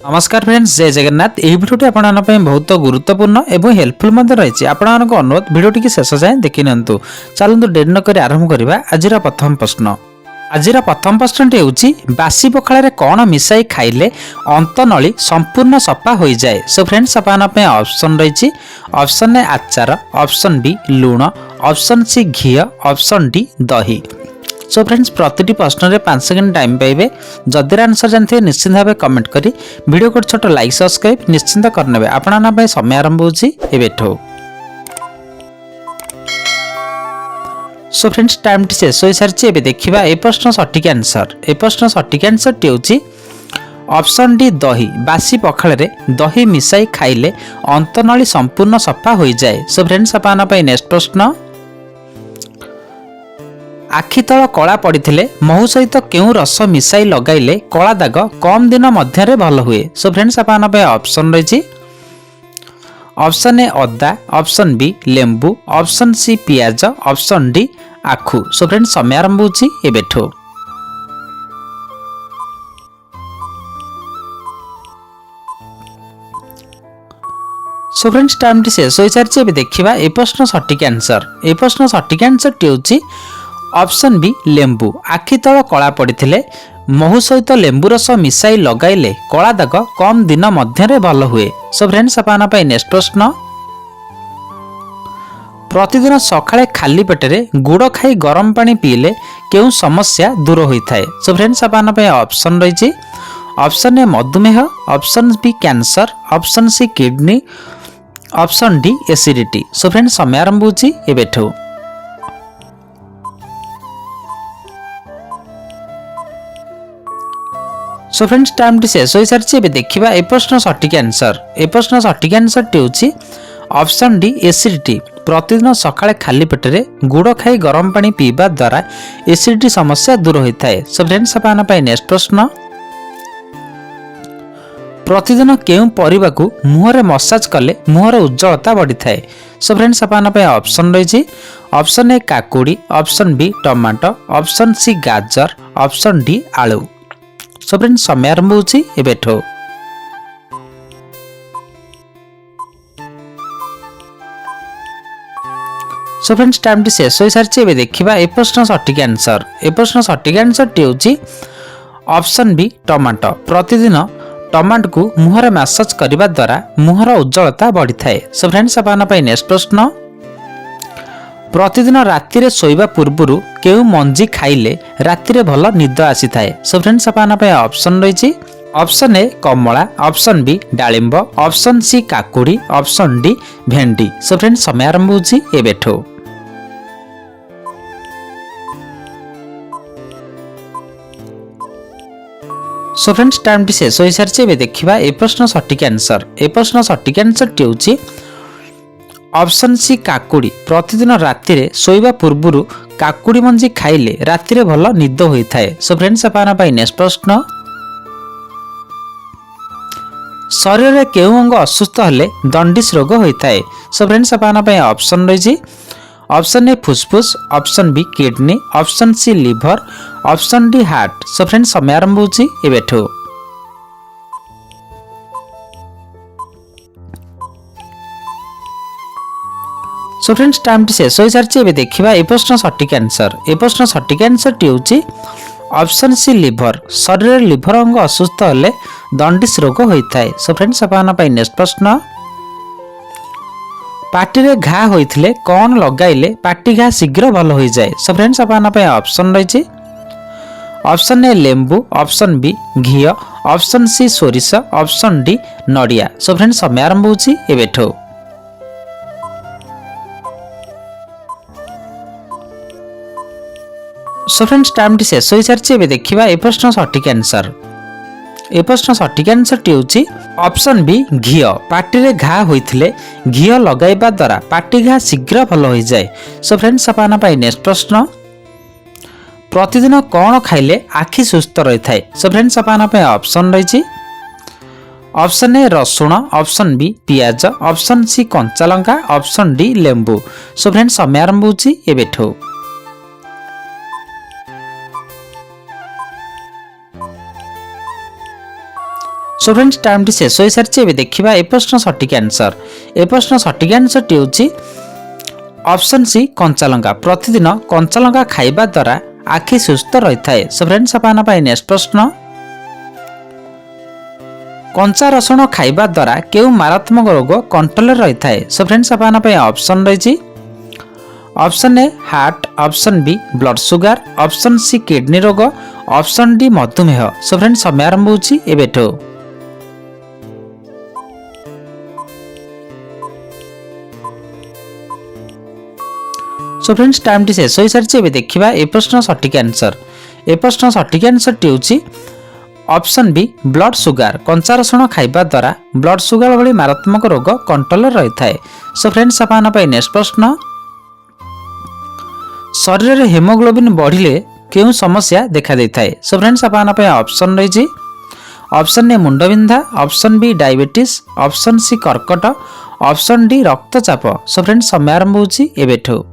नमस्कार फ्रेंड्स, जय जगन्नाथ। यह भिडियोटी आपको बहुत गुरुत्वपूर्ण एवं हेल्पफुल रही। आपको अनुरोध भिडियोटी शेष जाए देखि नियंतु। चलतु डेरी नक आरंभ करवा। आजिर प्रथम प्रश्न। आजिर प्रथम प्रश्नटी होउछि बासी पखाळ रे कौन मिसाई खाइले अंतनली संपूर्ण सफा हो जाए। सो फ्रेंड्स, आपन ऑप्शन रही। ऑप्शन ए आचार, ऑप्शन बी लूण, ऑप्शन सी घी, ऑप्शन डी दही। सो फ्रेंड्स, प्रति प्रश्न में 5 सेकेंड टाइम पाइबे। जदि आंसर जानते निश्चिंत भाव कमेंट करी वीडियो को छोट लाइक सब्सक्राइब निश्चिंत करने। आपण समय आरंभ होठो। सो फ्रेंड्स, टाइम टी शेष हो सारी। देखा ए प्रश्न सठिक आंसर। ए प्रश्न सठिक आंसर टी होची ऑप्शन डी दही। बासी पखाळ रे दही मिसाई खाइले अंतनली संपूर्ण सफा हो जाए। सो फ्रेंड्स, आपण नेक्स्ट प्रश्न। आखि तल कला पड़े महू सहित क्यों रस मिसाई लगाइले कला दाग कम दिन मध्य भल हुए। सो फ्रेंड्स, आपन ऑप्शन रही। ऑप्शन ए अदा, ऑप्शन बी लेंबू, ऑप्शन सी पियाज, ऑप्शन डी आखु। सो फ्रेंड्स, समय आरंभ होठो। सो फ्रेंड्स, टाइम टी शेष हो सारी। देखा ए प्रश्न सठिक आंसर। ए प्रश्न सठिक आंसर टी होची ऑप्शन बी लेंबू। आखि तल कला पड़े महू सहित लेंबू रस मिसाई लगाइले कला दाग कम दिन मध्य भल हुए। सो फ्रेंड्स, आपन नेक्स्ट प्रश्न। प्रतिदिन सकाळे खाली पेटरे गुड़ खाई गरम पानी पीले क्यों समस्या दूर होता है। सो फ्रेंड्स, आपन ऑप्शन रही। ऑप्शन ए मधुमेह, option B cancer, option C kidney, option D acidity. So friends, समय आरंभ होठो। सो फ्रेंड्स, टाइम टी शेष हो सारी। देखा ए प्रश्न सठिक आंसर। ए प्रश्न सठिक आंसर टी होची ऑप्शन डी एसिडिटी। प्रतिदिन सकाळे खाली पेटरे गुड़ खाई गरम पानी पीवा द्वारा एसिडिटी समस्या दूर होता है। सो फ्रेंड्स, आपन नेक्स्ट प्रश्न। प्रतिदिन केउं परिबा को मुहरे मसाज कले मुहर उज्जवलता बढ़ी थाए। सो फ्रेंड्स, आपन ऑप्शन रही। ऑप्शन ए काकुड़ी, option B tomato, option C गाजर, ऑप्शन डी आलू। सो फ्रेंड्स, समय आरंभ होठो। सो फ्रेंड्स, टाइम टी शेष हो सारी। देखा ए प्रश्न सठिक आंसर। ए प्रश्न सठिक आंसर टी होची ऑप्शन बी टमाटो। प्रतिदिन टमाटो को मुहर मसाज करने द्वारा मुहर उज्जवलता बढ़ी थाए। सो फ्रेंड्स, आपन नेक्स्ट प्रश्न। प्रतिदिन राति शोवा पूर्व केउ मंजी खाइले राति भल निद आसी थाए। सो फ्रेंड्स, आपन ऑप्शन रही। ऑप्शन ए कमला, ऑप्शन बी डालिंब, ऑप्शन सी काकुड़ी, ऑप्शन डी भेंडी। सो फ्रेंड्स, समय आरंभ होठो। सो फ्रेंड्स, टाइम टी शेष हो सारी। देखा ए प्रश्न सठिक आंसर। ए प्रश्न सठिक आंसर टी होची ऑप्शन सी काकुड़ी। प्रतिदिन राति शोवा पूर्व काकुड़ी मंजी खाइले राति भल निद होता है। सो फ्रेंड्स, आपन नेक्स्ट प्रश्न। शरीर में केउं अंग असुस्थ हेले दंडिस रोग होता है। सो फ्रेंड्स, आपन ऑप्शन रही। ऑप्शन ए फुसफुस, option B kidney, option C liver, option D heart. So friends, समय आरंभ होठो। सो फ्रेंड्स, टाइम टी शेष हो सारी। देखा ए प्रश्न सठिक आंसर। ए प्रश्न सठिक आंसर टी होची ऑप्शन सी लिवर। शरीर लिवर अंग असुस्थ हेले दंडिस रोग होता है। सो फ्रेंड्स, आपन नेक्स्ट प्रश्न। पार्टी रे घा होइथिले कौन लगाइले पार्टी घा शीघ्र भल हो जाए। सो फ्रेंड्स, आपन ऑप्शन रही। ऑप्शन ए लेंबू, ऑप्शन बी घी, ऑप्शन सी सोरिष, ऑप्शन डी नड़िया। सो फ्रेंड्स, समय आरंभ होठो। सो फ्रेंड्स, टाइम टी शेष हो सारी। देखा ए प्रश्न सठिक आंसर। ए प्रश्न सठिक आंसर टी होची ऑप्शन बी घी। पार्टी रे घा होइथिले घी लगाइबा द्वारा पार्टी घा शीघ्र भल हो जाए। सो फ्रेंड्स, आपन नेक्स्ट प्रश्न। प्रतिदिन कौन खाइले आखि सुस्थ रही थाए। सो फ्रेंड्स, आपन ऑप्शन रही। ऑप्शन ए रसुण, ऑप्शन बी पियाज, ऑप्शन सी कंचा लंका, ऑप्शन डी लेंबू। सो फ्रेंड्स, समय आरंभ होठो। सो फ्रेंड्स टाइम टी शेष हो सारी ए देखा ए प्रश्न सठिक आंसर। ए प्रश्न सठिक आंसर टी होची ऑप्शन सी कंचालंका। प्रतिदिन कंचालंका खाइबा द्वारा आखि सुस्थ रही थाए। सो फ्रेंड्स आपन पाई नेक्स्ट प्रश्न कंचा रसुण खाइबा द्वारा केउ मारात्मक रोग कंट्रोल रही थाए। सो फ्रेंड्स आपन पाई ऑप्शन रही option A heart, option B blood sugar, option C kidney रोग, ऑप्शन डी मधुमेह। सो फ्रेंड्स समय आरंभ होची एबेठो। सो फ्रेंड्स टाइम टी शेष हो सारी ए देखा ए प्रश्न सठिक आंसर। ए प्रश्न सठिक आंसर टी होची ऑप्शन बी ब्लड सुगर। कंचा रसुण खाइबा द्वारा ब्लड सुगर भली मारात्मक रोग कंट्रोल रही थाए। सो फ्रेंड्स आपन पाई नेक्स्ट प्रश्न शरीर में हेमोग्लोबिन बढ़िले केउं समस्या देखा देता है। सो फ्रेंड्स आपन पाई ऑप्शन रही ऑप्शन ए मुंडबिंधा, option B diabetes, option C कर्कट, ऑप्शन डी रक्तचाप। सो फ्रेंड्स समय आरंभ होची एबेठो।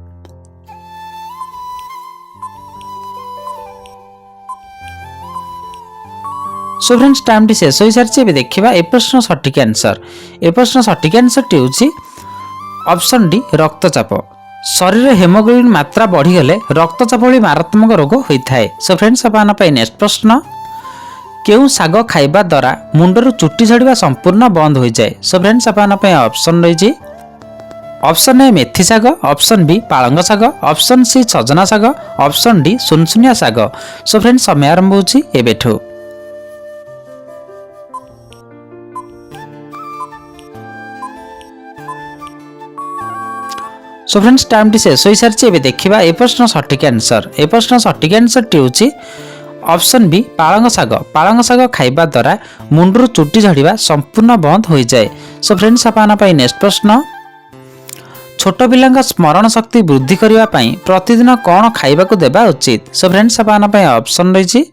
सो फ्रेंड्स टाइम टी शेष हो सारी देखा ए प्रश्न सठिक आंसर। ए प्रश्न सठिक आंसर टी होची ऑप्शन डी रक्तचाप। शरीर में हेमोग्लोबिन मात्रा बढ़ीगले रक्तचाप भली मारात्मक रोग होता है। सो फ्रेंड्स आपन पाई नेक्स्ट प्रश्न केउं साग खाइबा द्वारा मुंडरू चुट्टी झड़िबा संपूर्ण बंद हो जाए। सो फ्रेंड्स आपन पाई ऑप्शन रही ऑप्शन ए मेथी साग, ऑप्शन बी पालंग साग, ऑप्शन सी सजना साग, ऑप्शन डी सुनसुनिया साग। सो फ्रेंड्स समय आरंभ होची एबेठो। सो फ्रेंड्स टाइम टी शेष हो सारी ए देखा ए प्रश्न सठिक आंसर। ए प्रश्न सठिक आंसर टी होची ऑप्शन बी पालंग साग। पालंग साग खाइबा द्वारा मुंडरू चुट्टी झड़िबा संपूर्ण बंद हो जाए। सो फ्रेंड्स आपन पाई नेक्स्ट प्रश्न छोट पिलांका स्मरण शक्ति वृद्धि करने पाई प्रतिदिन कौन खाइबाकू देबा उचित। सो फ्रेंड्स आपन पाई ऑप्शन रही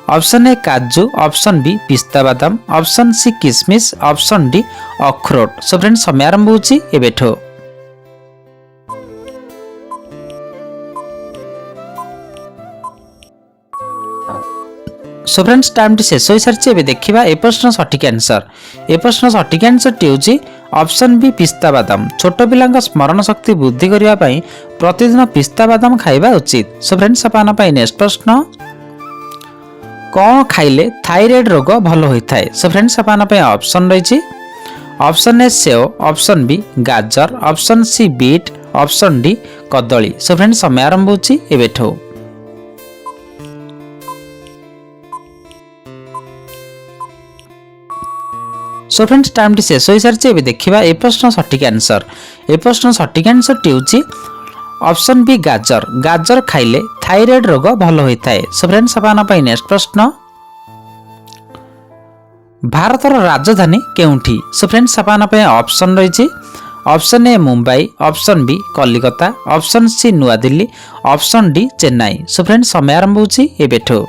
ऑप्शन ए काजू, ऑप्शन बी पिस्ता बादाम, ऑप्शन सी किशमिश, ऑप्शन डी अखरोट। सो फ्रेंड्स समय आरंभ होची एबेठो। सो फ्रेंड्स टाइम टी शेष हो सारी ए देखा ए प्रश्न सठिक आंसर। ए प्रश्न सठिक आंसर टी होची ऑप्शन बी पिस्ता बादाम। छोट पिलांका स्मरण शक्ति वृद्धि करने पाई प्रतिदिन पिस्ता बादाम खाइबा उचित। सो फ्रेंड्स आपन पाई नेक्स्ट प्रश्न कौन खाइले थायराइड रोग भल होता है। सो फ्रेंड्स आपन पाई ऑप्शन रही ऑप्शन ए सेव, ऑप्शन बी गाजर, option C beet, option D कदली। सो फ्रेंड्स समय आरंभ होची एबेठो। सो फ्रेंड्स टाइम टी शेष हो सारी ए देखा ए प्रश्न सठिक आंसर। ए प्रश्न सठिक आंसर टी होची ऑप्शन बी गाजर। गाजर खाइले थायराइड रोग भल होता है। सो फ्रेंड्स आपन पाई नेक्स्ट प्रश्न भारतर राजधानी केउठी। सो फ्रेंड्स आपन पाई ऑप्शन रही option A Mumbai, option B Kolkata, option C नुआ Delhi, option D Chennai. So friends समय आरंभ होची एबेठो।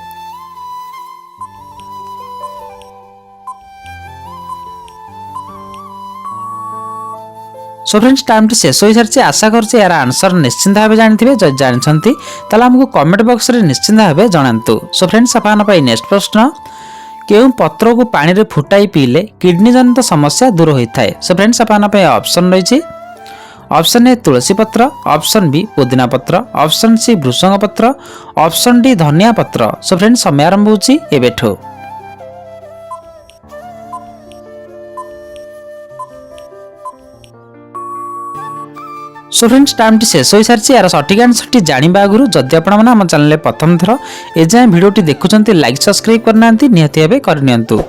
सो फ्रेंड्स टाइम टी शेष हो सारी आशा करछि यार आंसर निश्चिंत भाव जानथिबे। जदि जानछंती ताला हमको कमेंट बॉक्स रे निश्चिंत भाव जणांतु। सो फ्रेंड्स आपन पाई नेक्स्ट प्रश्न केउं पत्र को पानी रे फुटाई पीले किडनी जनित समस्या दूर होता है। सो फ्रेंड्स आपन पाई ऑप्शन रही ऑप्शन ए तुलसी पत्र, ऑप्शन बी पुदीना पत्र, ऑप्शन सी भृषंग पत्र, ऑप्शन डी धनिया पत्र। सो फ्रेंड्स समय आरंभ होची एबेठो। सो फ्रेंड्स टाइम टी शेष हो सारी यार सठिक आंसर टी जानिबा आगुरु जदि आपण माने हम चैनल प्रथम थर ए जाय वीडियो टी देखुचंती लाइक सब्सक्राइब करनांती निहति भाबे करनियंतु।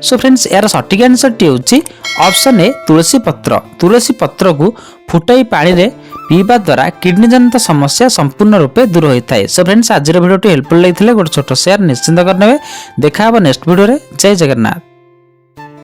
सो फ्रेंड्स यार सठिक आंसर टी होची ऑप्शन ए तुलसी पत्र। तुलसी पत्र को फुटाई पानी रे पीवा द्वारा किडनी जनित समस्या संपूर्ण रूपे दूर होता है। सो फ्रेंड्स आज वीडियो टी हेल्पफुल लगिथिले गोटे छोट शेयर निश्चिंत करनेबे। देखा नेक्स्ट वीडियो रे। जय जगन्नाथ।